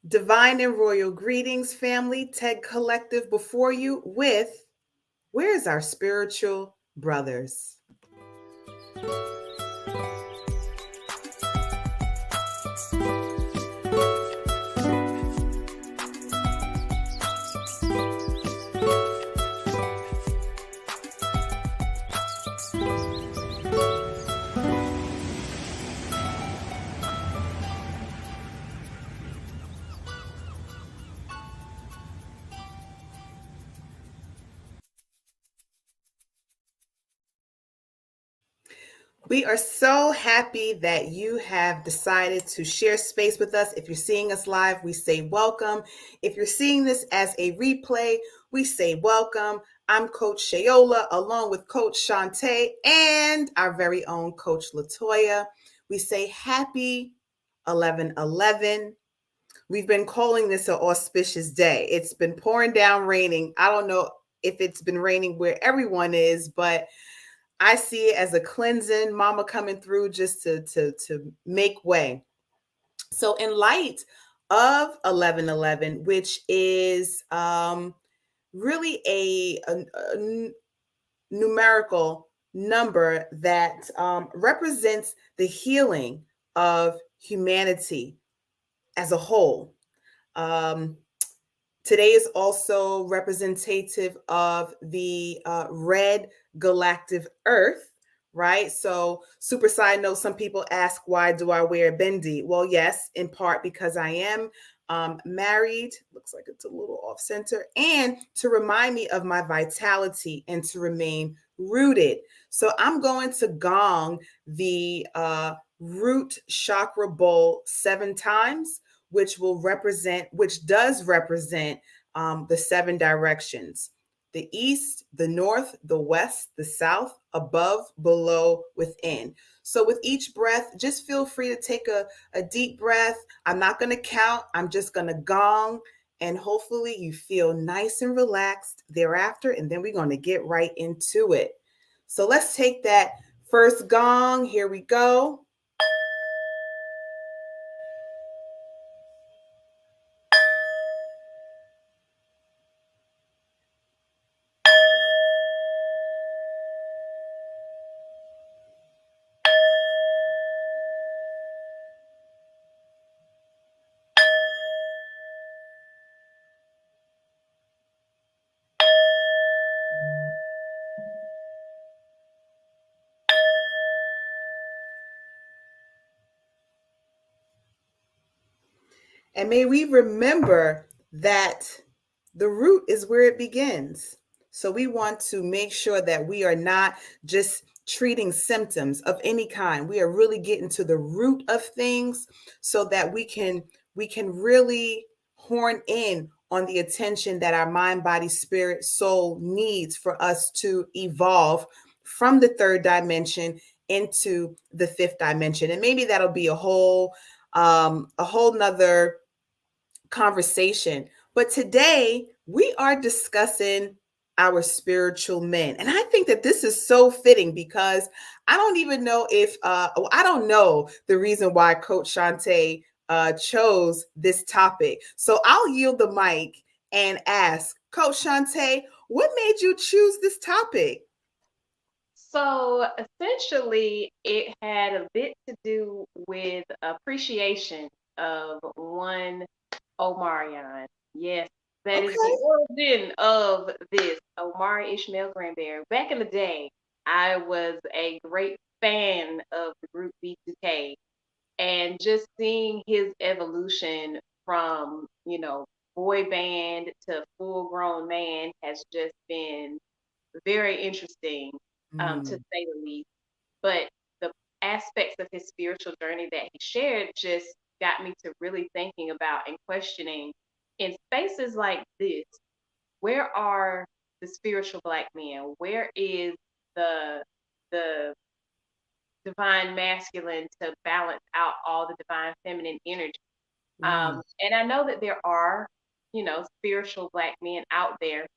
Divine and royal greetings, family. TEG Collective before you with Where's Our Spiritual Brothers? We are so happy that you have decided to share space with us. If you're seeing us live, we say welcome. If you're seeing this as a replay, we say welcome. I'm Coach Shayola along with Coach Shantae and our very own Coach Latoya. We say happy 11/11. We've been calling this an auspicious day. It's been pouring down raining. I don't know if it's been raining where everyone is, but I see it as a cleansing, mama coming through just to make way. So in light of 11/11, which is really a numerical number that represents the healing of humanity as a whole. Um, Today is also representative of the red galactic Earth, right? So, super side note, some people ask, why do I wear a bindi? Well, yes, in part because I am married. Looks like it's a little off center. And to remind me of my vitality and to remain rooted. So, I'm going to gong the root chakra bowl 7 times, which does represent the 7 directions: the east, the north, the west, the south, above, below, within. So with each breath, just feel free to take a deep breath. I'm not going to count, I'm just going to gong. And hopefully you feel nice and relaxed thereafter. And then we're going to get right into it. So let's take that first gong. Here we go. And may we remember that the root is where it begins. So we want to make sure that we are not just treating symptoms of any kind. We are really getting to the root of things so that we can really horn in on the attention that our mind, body, spirit, soul needs for us to evolve from the third dimension into the fifth dimension. And maybe that'll be a whole nother conversation. But today we are discussing our spiritual men. And I think that this is so fitting because I don't even know if I don't know the reason why Coach Shantae chose this topic. So I'll yield the mic and ask Coach Shantae, what made you choose this topic? So essentially, it had a bit to do with appreciation of one Omarion. Yes, that is the Okay. origin of this Omari Ishmael Granberry. Back in the day, I was a great fan of the group B2K, and just seeing his evolution from, boy band to full grown man has just been very interesting, to Mm, say the least. But the aspects of his spiritual journey that he shared just got me to really thinking about and questioning, in spaces like this, where are the spiritual black men? Where is the divine masculine to balance out all the divine feminine energy? mm, And I know that there are, spiritual black men out there.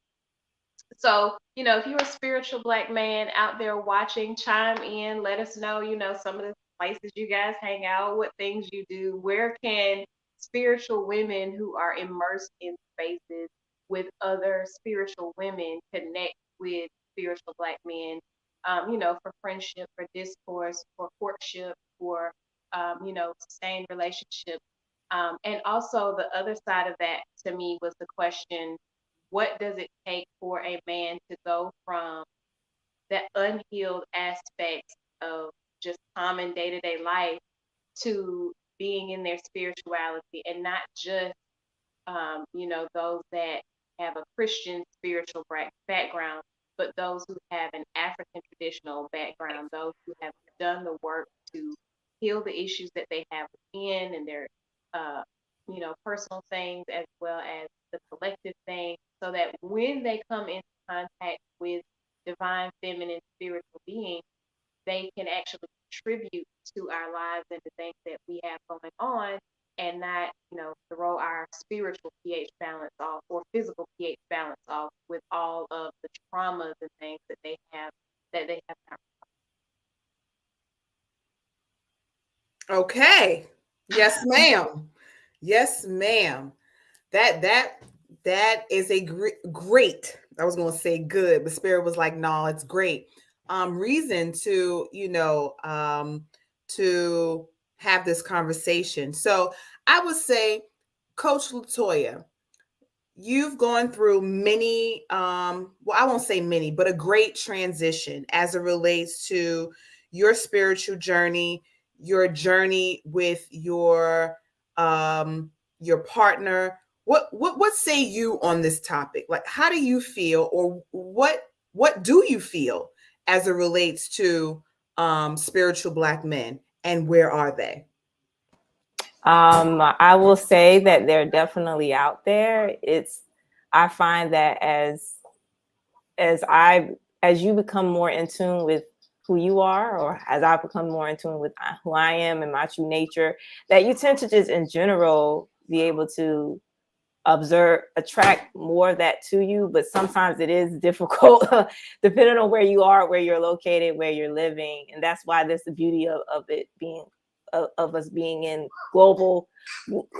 So, if you're a spiritual black man out there watching, chime in, let us know, some of the places you guys hang out, what things you do, where can spiritual women who are immersed in spaces with other spiritual women connect with spiritual Black men, for friendship, for discourse, for courtship, for, sustained relationship. And also, the other side of that to me was the question, what does it take for a man to go from that unhealed aspects of just common day to day life to being in their spirituality, and not just those that have a Christian spiritual background, but those who have an African traditional background, those who have done the work to heal the issues that they have within and their, uh, personal things as well as the collective thing, so that when they come into contact with divine feminine spiritual beings, they can actually contribute to our lives and the things that we have going on, and not, throw our spiritual pH balance off or physical pH balance off with all of the traumas and things that they have in Okay. Yes, ma'am. Yes, ma'am. That is a great. I was going to say good, but Spirit was like, no, it's great. Reason to to have this conversation. So I would say, Coach Latoya, you've gone through many, well, I won't say many, but a great transition as it relates to your spiritual journey, your journey with your partner. What say you on this topic? Like, how do you feel, or what do you feel as it relates to spiritual Black men, and where are they? I will say that they're definitely out there. I find that as I as you become more in tune with who you are, or as I become more in tune with who I am and my true nature, that you tend to just in general be able to attract more of that to you. But sometimes it is difficult depending on where you are, where you're located, where you're living. And that's why there's the beauty of it being of us being in global,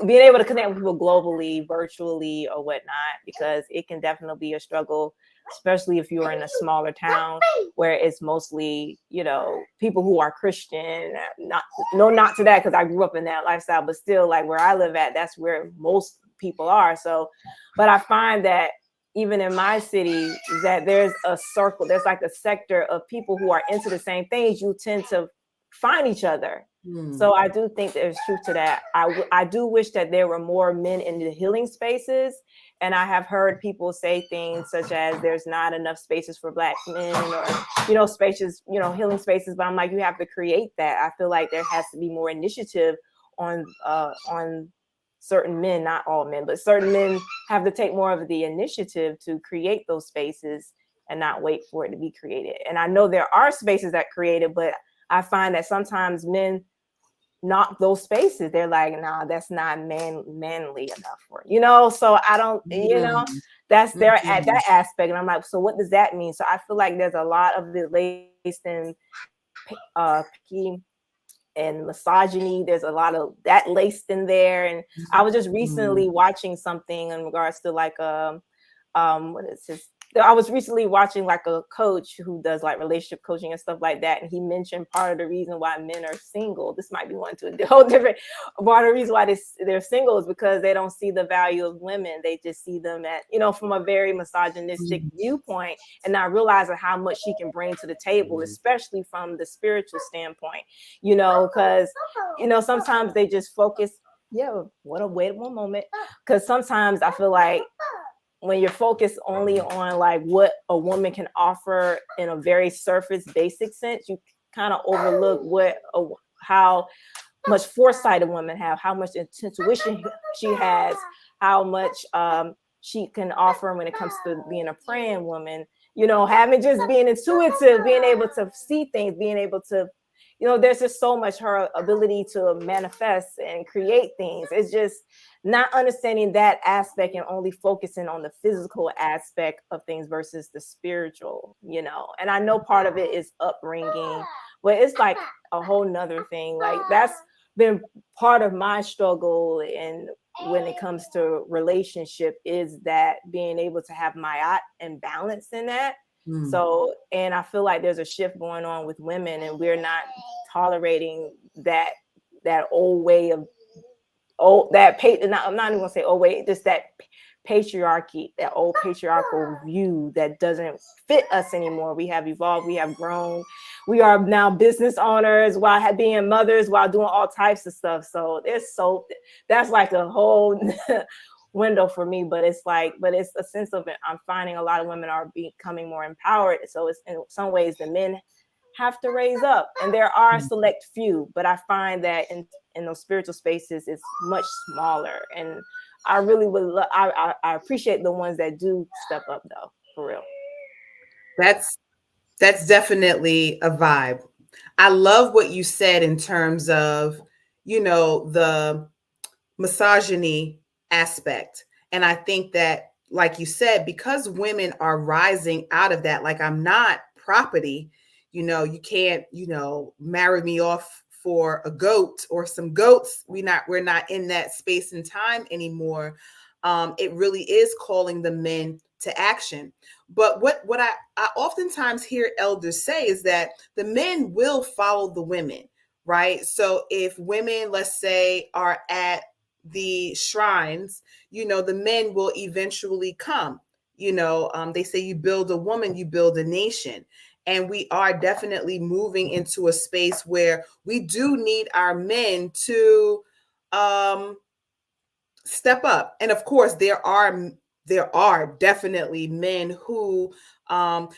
being able to connect with people globally, virtually or whatnot, because it can definitely be a struggle, especially if you're in a smaller town where it's mostly, people who are Christian. Not to that, because I grew up in that lifestyle, but still, like where I live at, that's where most people are. So, but I find that even in my city, that there's a circle, there's like a sector of people who are into the same things. You tend to find each other. So I do think there's truth to that. I do wish that there were more men in the healing spaces. And I have heard people say things such as there's not enough spaces for Black men, or, spaces, healing spaces. But I'm like, you have to create that. I feel like there has to be more initiative on certain men, not all men, but certain men have to take more of the initiative to create those spaces and not wait for it to be created. And I know there are spaces that create it, but I find that sometimes men knock those spaces. They're like, nah, that's not manly enough for, so I don't, that's their at that aspect. And I'm like, so what does that mean? So I feel like there's a lot of it laced in and misogyny. There's a lot of that laced in there. And I was just recently watching something in regards to like what is his I was recently watching like a coach who does like relationship coaching and stuff like that. And he mentioned part of the reason why men are single. This might be one to a whole different part of the reason why they're single is because they don't see the value of women. They just see them at, from a very misogynistic viewpoint, and not realizing how much she can bring to the table, especially from the spiritual standpoint, because, sometimes they just focus. Yeah, wait one moment. Because sometimes I feel like when you're focused only on like what a woman can offer in a very surface basic sense, you kind of overlook how much foresight a woman have, how much intuition she has, how much she can offer when it comes to being a praying woman, having just being intuitive, being able to see things, being able to, there's just so much her ability to manifest and create things. It's just not understanding that aspect and only focusing on the physical aspect of things versus the spiritual, And I know part of it is upbringing, but it's like a whole nother thing. Like that's been part of my struggle, and when it comes to relationship, is that being able to have my and balance in that. So, and I feel like there's a shift going on with women, and we're not tolerating that old way of I'm not even gonna say old way, just that patriarchy, that old patriarchal view that doesn't fit us anymore. We have evolved, we have grown, we are now business owners while being mothers, while doing all types of stuff. So that's like a whole window for me. But it's a sense of it. I'm finding a lot of women are becoming more empowered. So it's in some ways the men have to raise up, and there are a select few, but I find that in those spiritual spaces it's much smaller, and I really would I appreciate the ones that do step up, though, for real. That's definitely a vibe. I love what you said in terms of, the misogyny aspect. And I think that, like you said, because women are rising out of that, like, I'm not property, you can't, marry me off for a goat or some goats. We're not in that space and time anymore. It really is calling the men to action. But what I oftentimes hear elders say is that the men will follow the women, right? So if women, let's say, are at the shrines, the men will eventually come. They say you build a woman, you build a nation. And we are definitely moving into a space where we do need our men to step up. And of course, there are definitely men who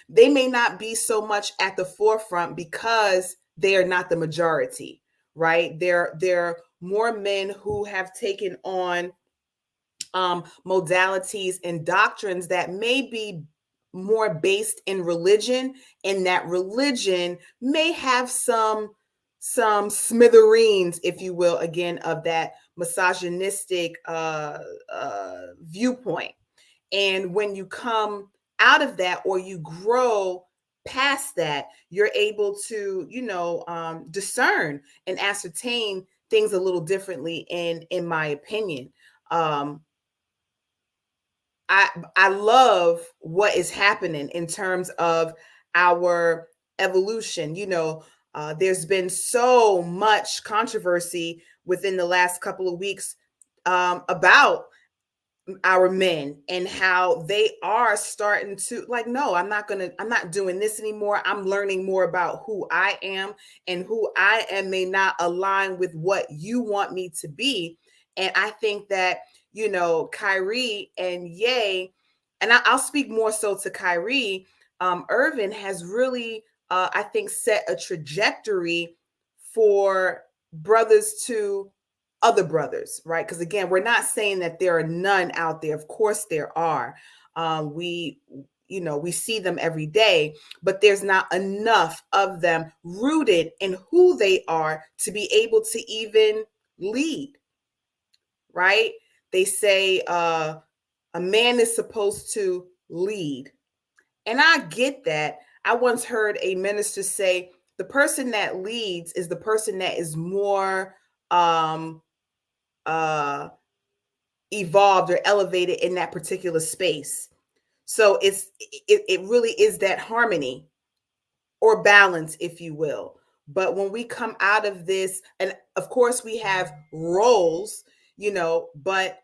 they may not be so much at the forefront because they are not the majority, right? There are more men who have taken on modalities and doctrines that may be more based in religion, and that religion may have some smithereens, if you will, again, of that misogynistic viewpoint. And when you come out of that, or you grow past that, you're able to, discern and ascertain things a little differently. In my opinion, um, I love what is happening in terms of our evolution. There's been so much controversy within the last couple of weeks about our men and how they are starting to, like, no, I'm not doing this anymore. I'm learning more about who I am, and who I am may not align with what you want me to be. And I think that, Kyrie and Ye, and I'll speak more so to Kyrie, Irvin has really, I think, set a trajectory for brothers to other brothers, right? Because again, we're not saying that there are none out there. Of course, there are. We see them every day, but there's not enough of them rooted in who they are to be able to even lead, right? They say a man is supposed to lead, and I get that. I once heard a minister say the person that leads is the person that is more uh evolved or elevated in that particular space. So it really is that harmony or balance, if you will. But when we come out of this, and of course we have roles, but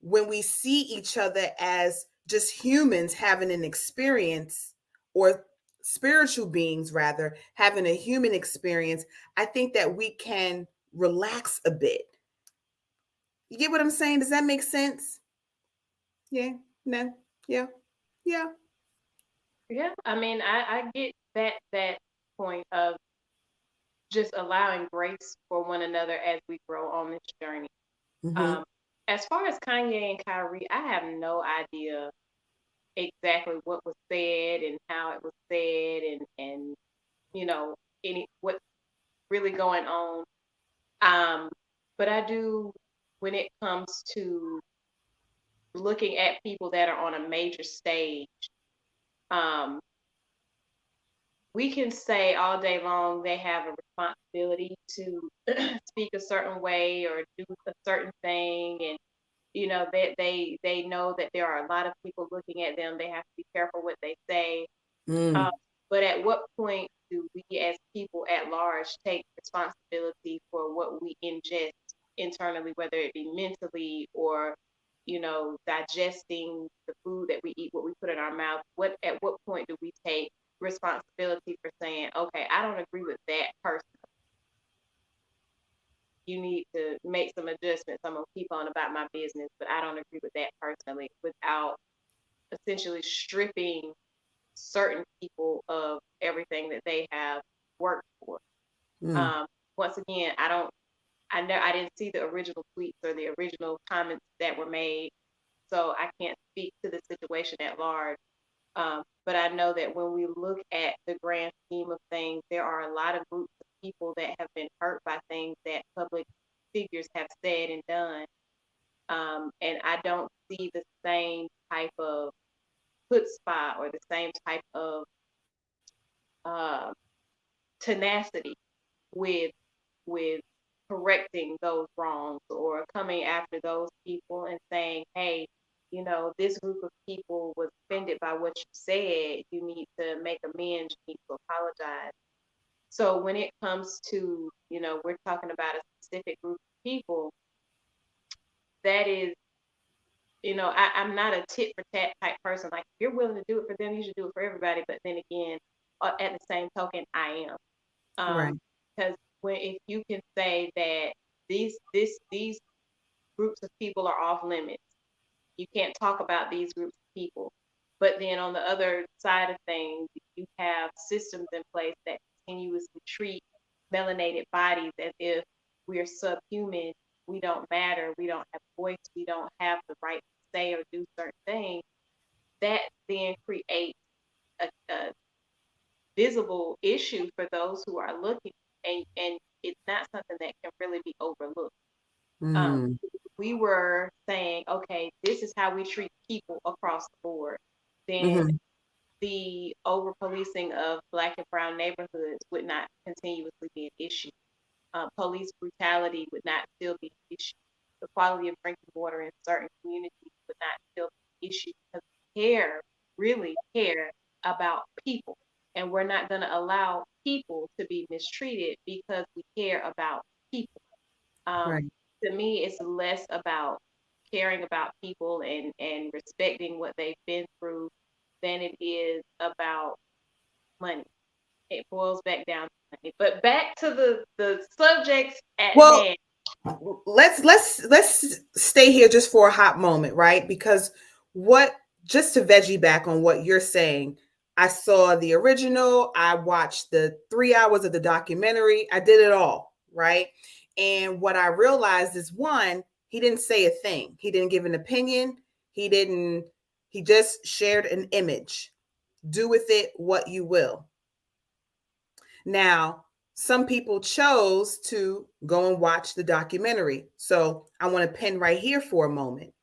when we see each other as just humans having an experience, or spiritual beings rather having a human experience, I think that we can relax a bit. You get what I'm saying? Does that make sense? Yeah. No. Yeah. Yeah. Yeah, I mean, I get that point of just allowing grace for one another as we grow on this journey. Mm-hmm. Um, as far as Kanye and Kyrie, I have no idea exactly what was said and how it was said, and any what's really going on. Um, but I do, when it comes to looking at people that are on a major stage, um, we can say all day long they have a responsibility to speak a certain way or do a certain thing, and they know that there are a lot of people looking at them. They have to be careful what they say. Mm, Um, but at what point do we, as people at large, take responsibility for what we ingest internally, whether it be mentally or, digesting the food that we eat, what we put in our mouth? At what point do we take responsibility for saying, okay, I don't agree with that person. You need to make some adjustments. I'm gonna keep on about my business, but I don't agree with that personally, without essentially stripping certain people of everything that they have worked for. mm, Um, Once again, I didn't see the original tweets or the original comments that were made, so I can't speak to the situation at large. But I know that when we look at the grand scheme of things, there are a lot of groups of people that have been hurt by things that public figures have said and done. And I don't see the same type of chutzpah or the same type of uh, tenacity with with correcting those wrongs or coming after those people and saying, hey, this group of people was offended by what you said. You need to make amends. You need to apologize. So when it comes to, we're talking about a specific group of people, that is, I'm not a tit for tat type person. Like, if you're willing to do it for them, you should do it for everybody. But then again, at the same token, I am. right. Because when if you can say that these groups of people are off limits, you can't talk about these groups of people. But then on the other side of things, you have systems in place that continuously treat melanated bodies as if we're subhuman, we don't matter, we don't have a voice, we don't have the right to say or do certain things. That then creates a visible issue for those who are looking, and it's not something that can really be overlooked. Um, Mm, we were saying, okay, this is how we treat people across the board. Then mm-hmm, the over policing of Black and brown neighborhoods would not continuously be an issue. Police brutality would not still be an issue. The quality of drinking water in certain communities would not still be an issue, because we care, really care about people. And we're not going to allow people to be mistreated because we care about people. Um, right. to me, it's less about caring about people and respecting what they've been through than it is about money. It boils back down to money. But back to the subjects at Well, hand. let's stay here just for a hot moment, right? Because what just to veggie back on what you're saying, I saw the original, I watched the 3 hours of the documentary, I did it all, right? And what I realized is, one, he didn't say a thing, he didn't give an opinion, he just shared an image. Do with it what you will. Now, some people chose to go and watch the documentary. So I want to pin right here for a moment.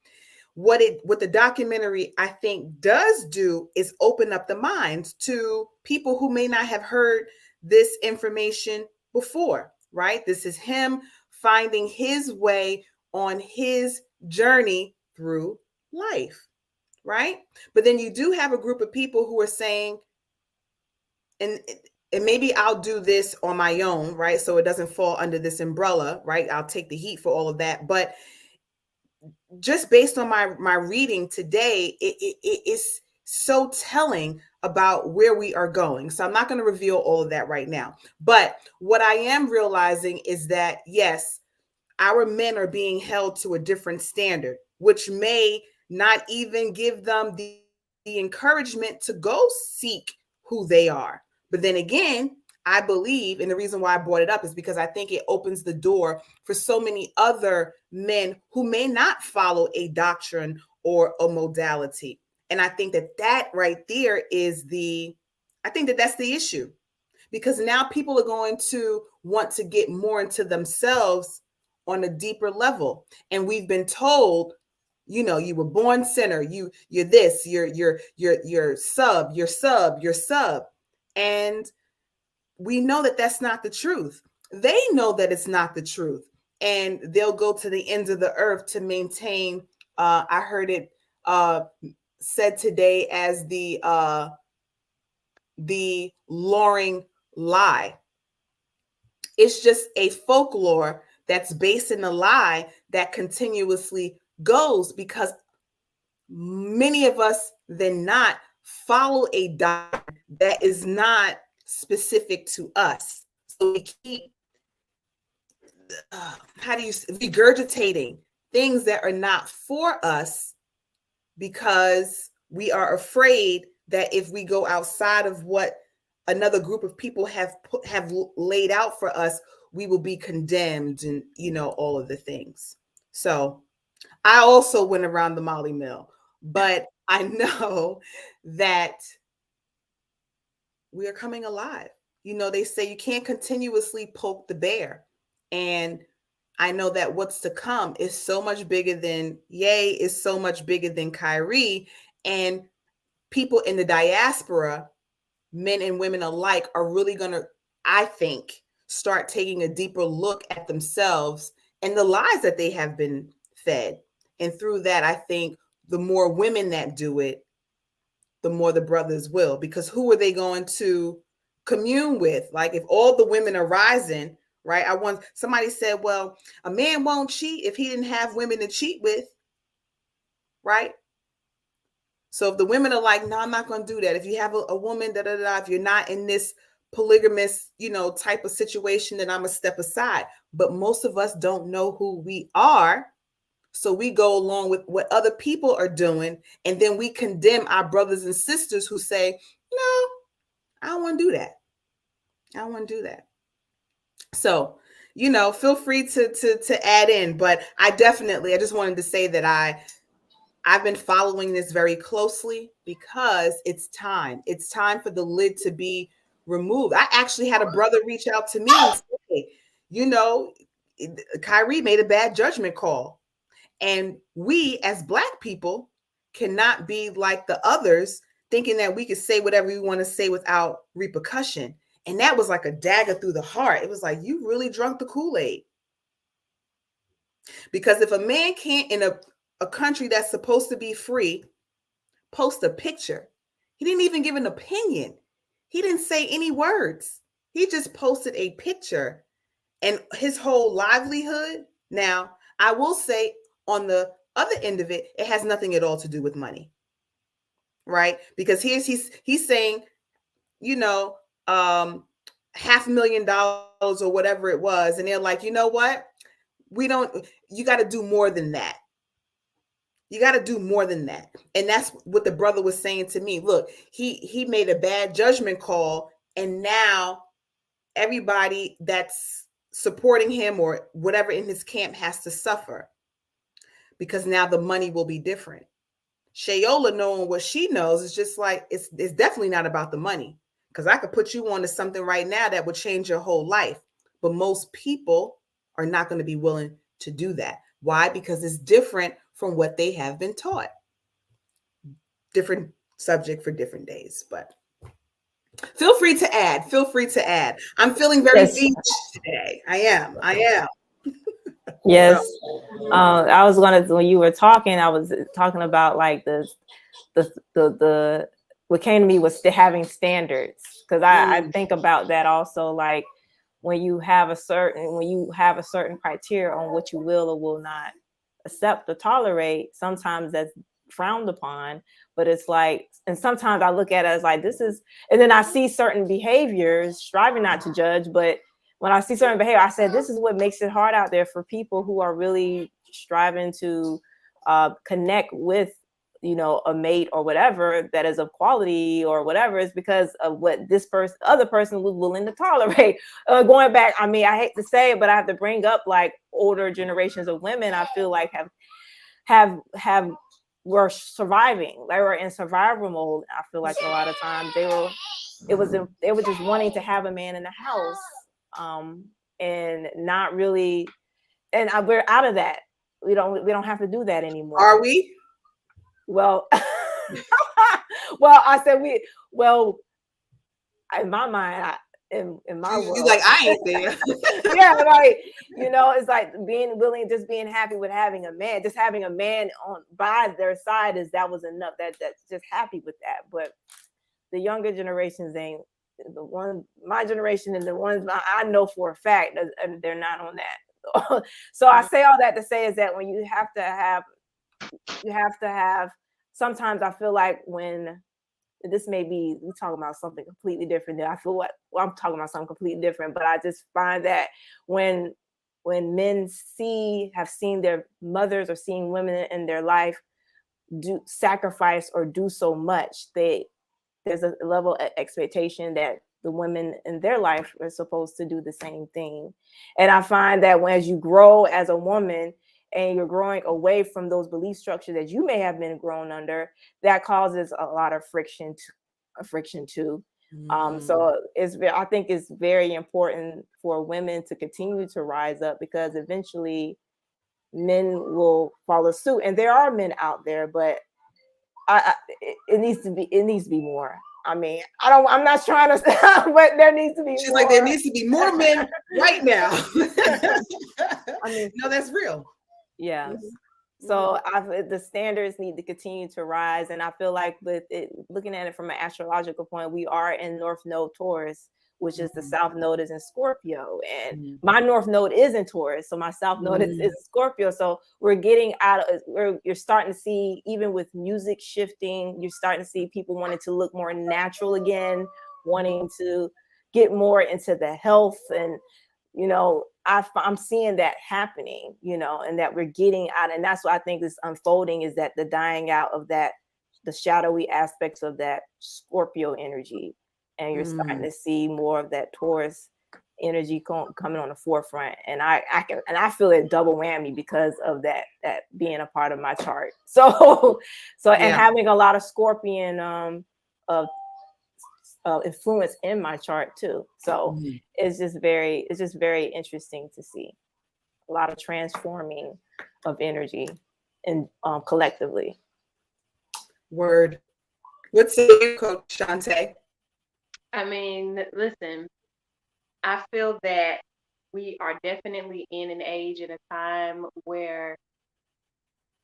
What the documentary I think does do is open up the minds to people who may not have heard this information before, right? This is him finding his way on his journey through life, right? But then you do have a group of people who are saying, and maybe I'll do this on my own, right? So it doesn't fall under this umbrella, right? I'll take the heat for all of that. But just based on my reading today, it is so telling about where we are going. So I'm not going to reveal all of that right now. But what I am realizing is that, yes, our men are being held to a different standard, which may not even give them the encouragement to go seek who they are. But then again, I believe, and the reason why I brought it up is because I think it opens the door for so many other men who may not follow a doctrine or a modality. And I think that that right there is I think that that's the issue, because now people are going to want to get more into themselves on a deeper level. And we've been told, you were born sinner, you're this, you're sub, you're sub. And we know that that's not the truth. They know that it's not the truth, and they'll go to the ends of the earth to maintain. I heard it said today as the luring lie. It's just a folklore that's based in a lie that continuously goes, because many of us then not follow a doctrine that is not specific to us. So we keep regurgitating things that are not for us, because we are afraid that if we go outside of what another group of people have laid out for us, we will be condemned, and all of the things. So I also went around the Molly Mill, but I know that we are coming alive. They say you can't continuously poke the bear. And I know that what's to come is so much bigger than Ye, is so much bigger than Kyrie. And people in the diaspora, men and women alike, are really going to, I think, start taking a deeper look at themselves and the lies that they have been fed. And through that, I think the more women that do it, the more the brothers will, because who are they going to commune with? Like, if all the women are rising, right? Somebody said, well, a man won't cheat if he didn't have women to cheat with, right? So if the women are like, no, I'm not going to do that. If you have a woman, if you're not in this polygamous, type of situation, then I'm going to step aside. But most of us don't know who we are. So we go along with what other people are doing. And then we condemn our brothers and sisters who say, no, I don't want to do that. I don't want to do that. So, feel free to add in. But I just wanted to say that I've been following this very closely, because it's time. It's time for the lid to be removed. I actually had a brother reach out to me and say, Kyrie made a bad judgment call. And we as Black people cannot be like the others, thinking that we could say whatever we want to say without repercussion. And that was like a dagger through the heart. It was like, you really drunk the Kool-Aid. Because if a man can't, in a country that's supposed to be free, post a picture, he didn't even give an opinion. He didn't say any words. He just posted a picture, and his whole livelihood. Now, I will say, on the other end of it, it has nothing at all to do with money, right? Because he's saying, $500,000 or whatever it was, and they're like, you know what? You got to do more than that. You got to do more than that. And that's what the brother was saying to me. Look, he made a bad judgment call, and now everybody that's supporting him or whatever in his camp has to suffer, because now the money will be different. Shayola, knowing what she knows, is just like, it's definitely not about the money, because I could put you onto something right now that would change your whole life. But most people are not going to be willing to do that. Why? Because it's different from what they have been taught. Different subject for different days, but feel free to add. Feel free to add. I'm feeling very beach today. I am. Yes. I was when you were talking, I was talking about like the what came to me was having standards, because I think about that also, like when you have a certain criteria on what you will or will not accept or tolerate, sometimes that's frowned upon. But it's like, and sometimes I look at it as like, this is, and then I see certain behaviors, striving not to judge, but when I see certain behavior, I said, this is what makes it hard out there for people who are really striving to connect with, a mate or whatever that is of quality or whatever, is because of what other person was willing to tolerate. Going back, I mean, I hate to say it, but I have to bring up like older generations of women. I feel like were surviving. They were in survival mode. I feel like a lot of times they were just wanting to have a man in the house, and not really. And we're out of that. We don't have to do that anymore. Are we? Well, well, I said in my mind, in my You world. like, I ain't there. Yeah, like, it's like being willing, just being happy with having a man, just having a man on by their side that was enough. That's just happy with that. But the younger generations ain't my generation and the ones I know for a fact they're not on that. So I say all that to say is that when you have to have sometimes I feel like when this may be we're talking about something completely different. I feel I'm talking about something completely different, but I just find that when men have seen their mothers or seen women in their life do sacrifice or do so much, there's a level of expectation that the women in their life are supposed to do the same thing. And I find that as you grow as a woman and you're growing away from those belief structures that you may have been grown under, that causes a lot of friction too. So I think it's very important for women to continue to rise up, because eventually men will follow suit. And there are men out there, but it needs to be more. I mean, I'm not trying to, but there needs to be She's more. like, there needs to be more men right now. I mean, no, that's real. Yes. So the standards need to continue to rise. And I feel like with it, looking at it from an astrological point, we are in North Node Taurus, which is the South Node is in Scorpio. And my North Node is in Taurus. So my South Node is Scorpio. So we're getting you're starting to see, even with music shifting, you're starting to see people wanting to look more natural again, wanting to get more into the health. And I'm seeing that happening, and that we're getting out. And that's what I think is unfolding, is that the dying out of that, the shadowy aspects of that Scorpio energy. And you're starting to see more of that Taurus energy coming on the forefront. And I feel it double whammy because of that being a part of my chart. So and having a lot of Scorpion of influence in my chart too. So it's just very interesting to see a lot of transforming of energy and collectively. Word. What say you, Coach Shantae? I mean, listen, I feel that we are definitely in an age and a time where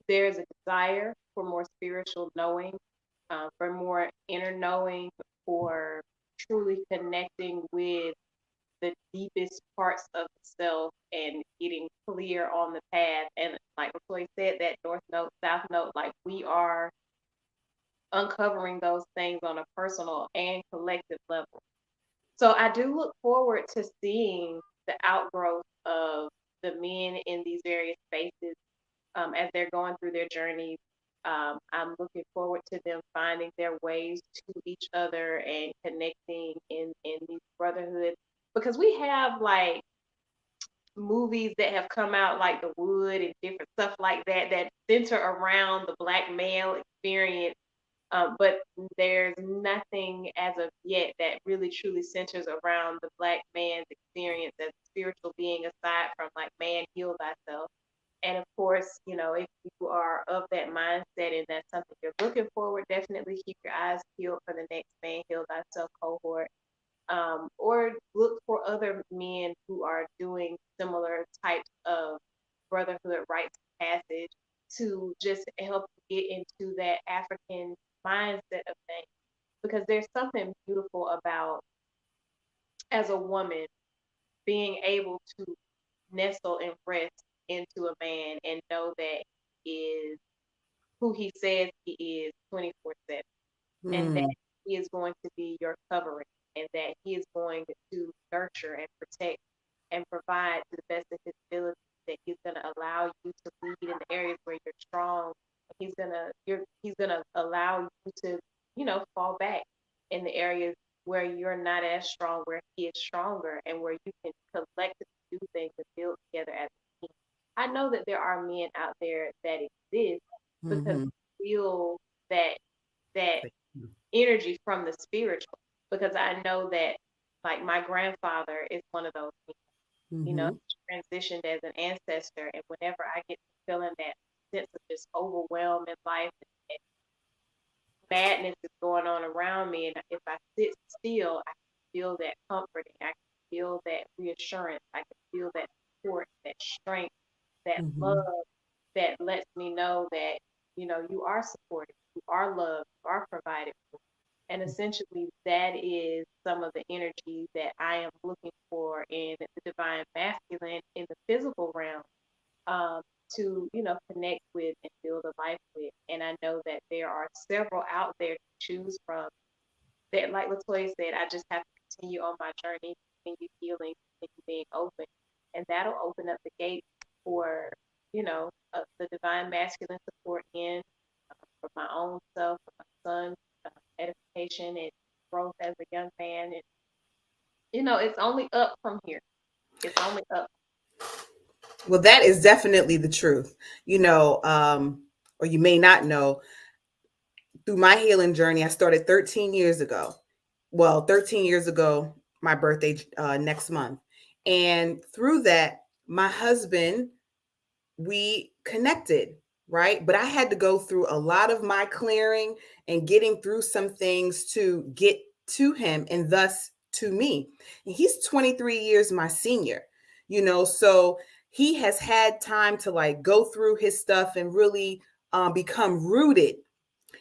there's a desire for more spiritual knowing, for more inner knowing, for truly connecting with the deepest parts of the self and getting clear on the path. And like Latoya said, that North Node, South Node, like we are uncovering those things on a personal and collective level. So I do look forward to seeing the outgrowth of the men in these various spaces as they're going through their journey. I'm looking forward to them finding their ways to each other and connecting in these brotherhoods, because we have like movies that have come out like The Wood and different stuff like that center around the Black male experience. But there's nothing as of yet that really truly centers around the Black man's experience as a spiritual being, aside from like man, heal thyself. And of course, if you are of that mindset and that's something you're looking forward, definitely keep your eyes peeled for the next Man Heal Thyself cohort. Or look for other men who are doing similar types of brotherhood rites of passage to just help get into that African mindset of things. Because there's something beautiful about, as a woman, being able to nestle and rest into a man and know that he is who he says he is 24/7, and that he is going to be your covering, and that he is going to nurture and protect and provide to the best of his ability, that he's going to allow you to lead in the areas where you're strong. He's gonna allow you to, fall back in the areas where you're not as strong, where he is stronger, and where you can collectively do things and build together as a team. I know that there are men out there that exist because they feel that energy from the spiritual. Because I know that, like, my grandfather is one of those people. He transitioned as an ancestor, and whenever I get feeling that sense of just overwhelm in life, and madness is going on around me, and if I sit still, I feel that comforting. I can feel that reassurance. I can feel that support, that strength, that love Mhm. that lets me know that, you are supported, you are loved, you are provided for. And essentially, that is some of the energy that I am looking for in the divine masculine in the physical realm, um, to, connect with and build a life with. And I know that there are several out there to choose from that, like Latoya said, I just have to continue on my journey, continue healing, continue being open. And that'll open up the gate for, the divine masculine support in for my own self, for my son's edification and growth as a young man. And, it's only up from here. It's only up. Well, that is definitely the truth. Or you may not know, through my healing journey, I started 13 years ago. Well, 13 years ago, my birthday next month. And through that, my husband, we connected, right? But I had to go through a lot of my clearing and getting through some things to get to him and thus to me. And he's 23 years my senior, so he has had time to like go through his stuff and really become rooted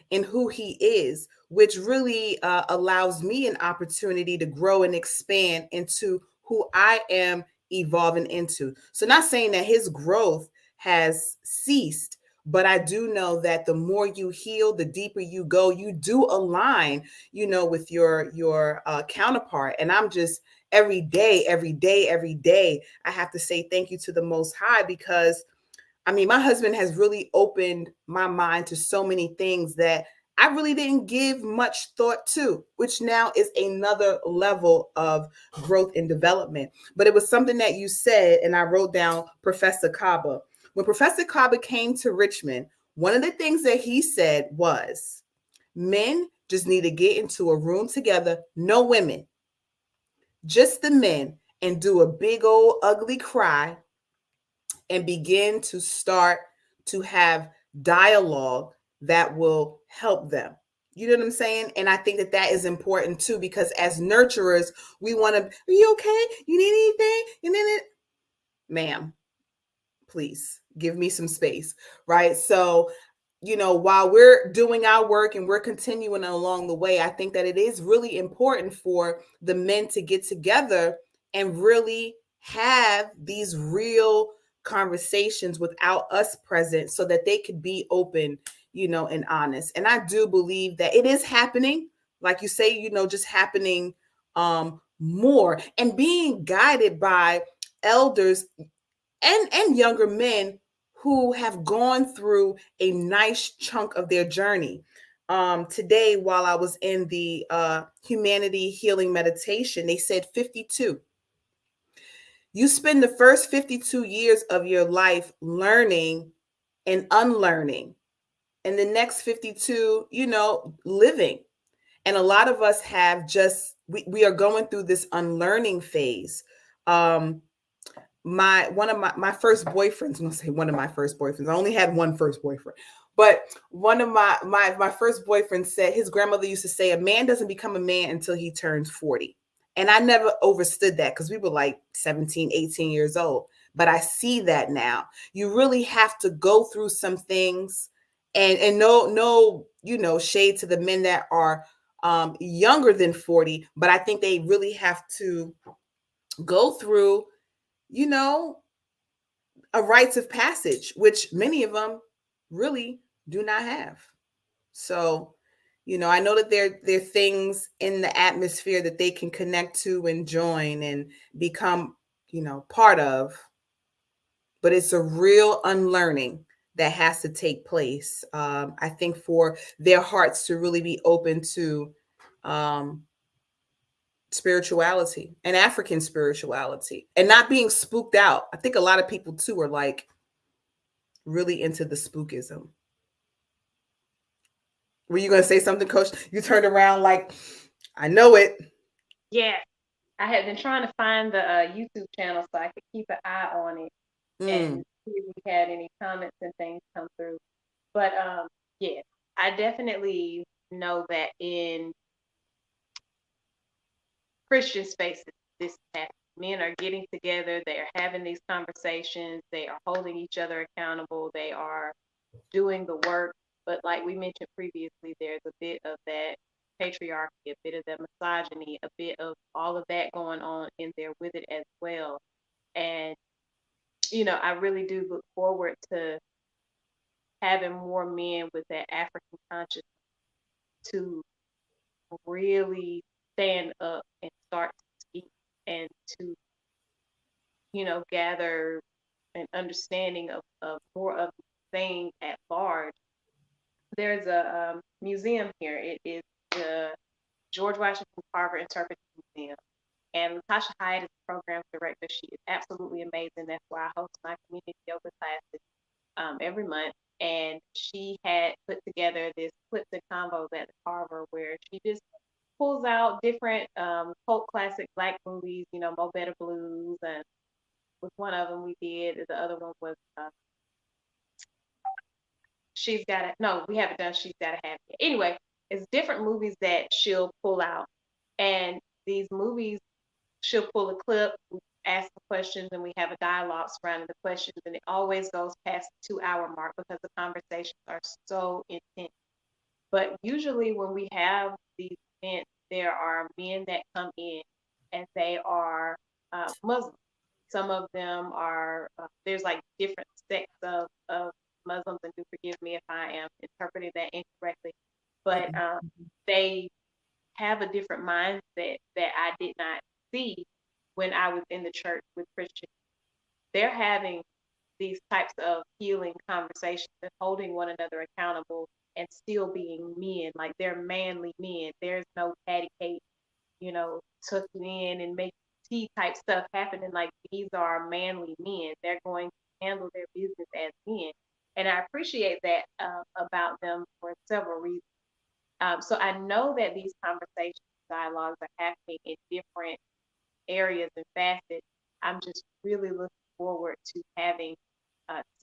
in who he is, which really allows me an opportunity to grow and expand into who I am evolving into. So, not saying that his growth has ceased, but I do know that the more you heal, the deeper you go, you do align, with your counterpart. And I'm just every day, I have to say thank you to the Most High, because I mean, my husband has really opened my mind to so many things that I really didn't give much thought to, which now is another level of growth and development. But it was something that you said, and I wrote down Professor Kaba. When Professor Kaba came to Richmond, one of the things that he said was men just need to get into a room together, no women, just the men, and do a big old ugly cry and begin to start to have dialogue that will help them. You know what I'm saying? And I think that that is important too, because as nurturers, we want to, are you okay? You need anything? You need it? Ma'am, please give me some space, right? So, while we're doing our work and we're continuing along the way, I think that it is really important for the men to get together and really have these real conversations without us present so that they could be open, and honest. And I do believe that it is happening, like you say, just happening more and being guided by elders and younger men who have gone through a nice chunk of their journey. Today, while I was in the humanity healing meditation, they said 52. You spend the first 52 years of your life learning and unlearning, and the next 52, living. And a lot of us have just, we are going through this unlearning phase. Um, one of my first boyfriends, I'm gonna say one of my first boyfriends, I only had one first boyfriend, but one of my first boyfriend said his grandmother used to say a man doesn't become a man until he turns 40. And I never overstood that because we were like 17, 18 years old, but I see that now. You really have to go through some things, and no shade to the men that are younger than 40, but I think they really have to go through, you know, a rites of passage, which many of them really do not have. So, I know that there are things in the atmosphere that they can connect to and join and become, part of, but it's a real unlearning that has to take place. I think for their hearts to really be open to um, spirituality and African spirituality and not being spooked out. I think a lot of people too are like really into the spookism. Were you going to say something, Coach? You turned around like, I know it. Yeah. I had been trying to find the YouTube channel so I could keep an eye on it and Mm, see if we had any comments and things come through. But yeah, I definitely know that in Christian spaces, this happens. Men are getting together, they are having these conversations, they are holding each other accountable, they are doing the work. But like we mentioned previously, there's a bit of that patriarchy, a bit of that misogyny, a bit of all of that going on in there with it as well. And, I really do look forward to having more men with that African consciousness to really stand up and start to speak and to, gather an understanding of more of the thing at large. There's a museum here. It is the George Washington Carver Interpretive Museum. And Latasha Hyatt is the program director. She is absolutely amazing. That's why I host my community yoga classes every month. And she had put together this clips and combos at the Carver where she just pulls out different cult classic Black movies, Mo Better Blues, and with one of them we did. The other one was She's Gotta, no, we haven't done She's Gotta Have It. Anyway, it's different movies that she'll pull out. And these movies, she'll pull a clip, we ask the questions, and we have a dialogue surrounding the questions. And it always goes past the 2 hour mark because the conversations are so intense. But usually when we have these events, there are men that come in and they are Muslim. Some of them are, there's like different sects of Muslims, and do forgive me if I am interpreting that incorrectly, but they have a different mindset that I did not see when I was in the church with Christians. They're having these types of healing conversations and holding one another accountable and still being men, like they're manly men. There's no patty cake, tucking in and making tea type stuff happening. Like these are manly men. They're going to handle their business as men. And I appreciate that about them for several reasons. So I know that these conversations, dialogues are happening in different areas and facets. I'm just really looking forward to having,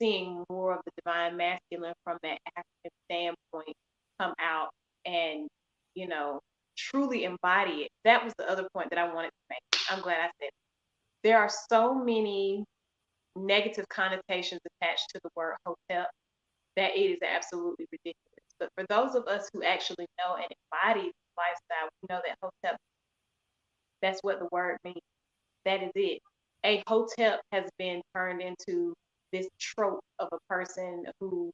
seeing more of the divine masculine from that African standpoint come out and, truly embody it. That was the other point that I wanted to make. I'm glad I said it. There are so many negative connotations attached to the word hotel that it is absolutely ridiculous. But for those of us who actually know and embody the lifestyle, we know that hotel, that's what the word means. That is it. A hotel has been turned into this trope of a person who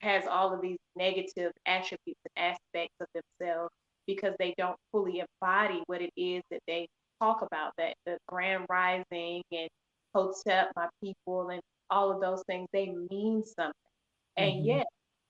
has all of these negative attributes and aspects of themselves because they don't fully embody what it is that they talk about, that the grand rising and hotel, my people, and all of those things, they mean something. And yet,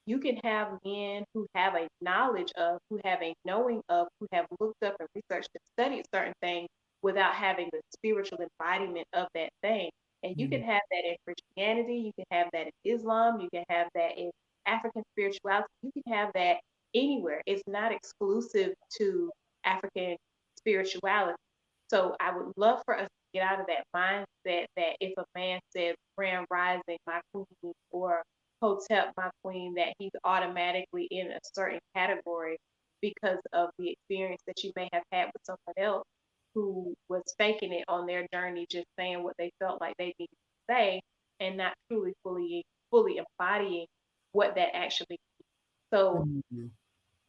you can have men who have a knowledge of, who have a knowing of, who have looked up and researched and studied certain things without having the spiritual embodiment of that thing. And you can have that in Christianity, you can have that in Islam, you can have that in African spirituality, you can have that anywhere. It's not exclusive to African spirituality. So I would love for us to get out of that mindset that if a man says grand rising, my queen, or hotep, my queen, that he's automatically in a certain category because of the experience that you may have had with someone else who was faking it on their journey, just saying what they felt like they needed to say and not truly fully embodying what that actually means. So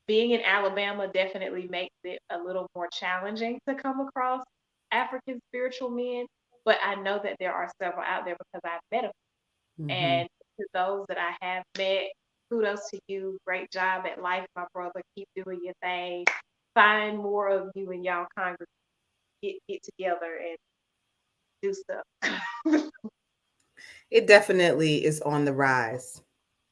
being in Alabama definitely makes it a little more challenging to come across African spiritual men, but I know that there are several out there because I've met them. And to those that I have met, kudos to you. Great job at life, my brother. Keep doing your thing. Find more of you and y'all congregate, get together and do stuff. It definitely is on the rise.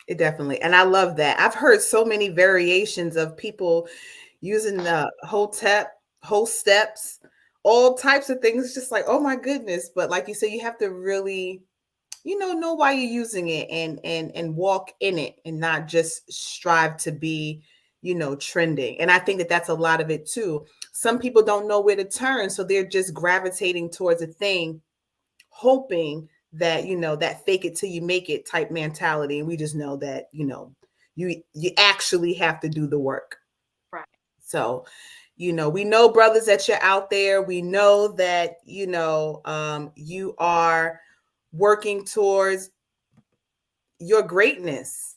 It definitely, and I love that. I've heard so many variations of people using the whole steps, all types of things. It's just like, oh my goodness. But like you said, you have to really, know why you're using it and walk in it and not just strive to be, trending. And I think that that's a lot of it too. Some people don't know where to turn, so they're just gravitating towards a thing, hoping that, that fake it till you make it type mentality. And we just know that, you actually have to do the work. Right. So We know, brothers, that you're out there. We know that, you are working towards your greatness.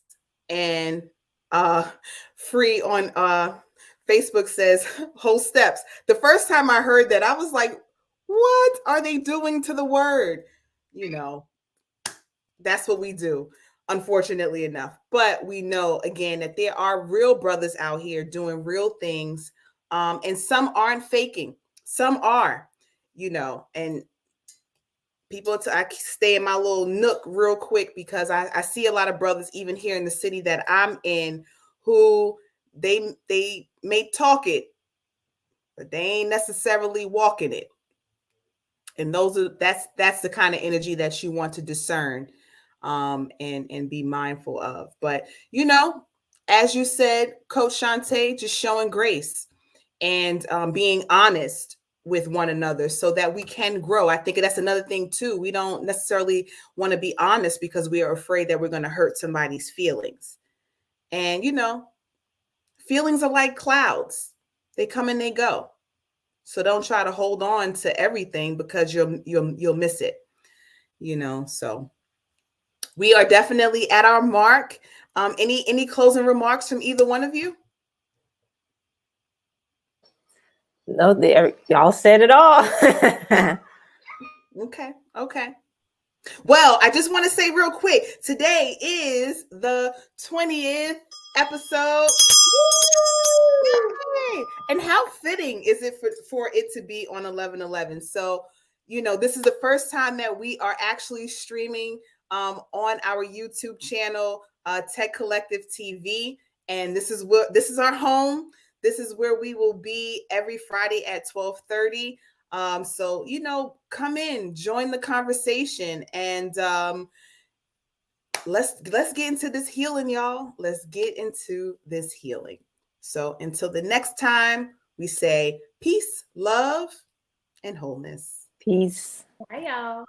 And Free on Facebook says, whole steps. The first time I heard that, I was like, what are they doing to the word? That's what we do, unfortunately enough. But we know, again, that there are real brothers out here doing real things. And some aren't faking. Some are, and people, I stay in my little nook real quick, because I see a lot of brothers, even here in the city that I'm in, who they may talk it, but they ain't necessarily walking it. And that's the kind of energy that you want to discern, and be mindful of. But as you said, Coach Shantae, just showing grace and being honest with one another so that we can grow. I think that's another thing too. We don't necessarily want to be honest because we are afraid that we're going to hurt somebody's feelings. And feelings are like clouds. They come and they go. So don't try to hold on to everything, because you'll miss it. So we are definitely at our mark. Any closing remarks from either one of you? No, y'all said it all. Okay. Well, I just want to say real quick, today is the 20th episode. Yay! And how fitting is it for it to be on 11/11? So, this is the first time that we are actually streaming on our YouTube channel, TEG Collective TV. And this is our home. This is where we will be every Friday at 12:30. So, come in, join the conversation, and let's get into this healing, y'all. Let's get into this healing. So until the next time, we say peace, love, and wholeness. Peace. Bye, y'all.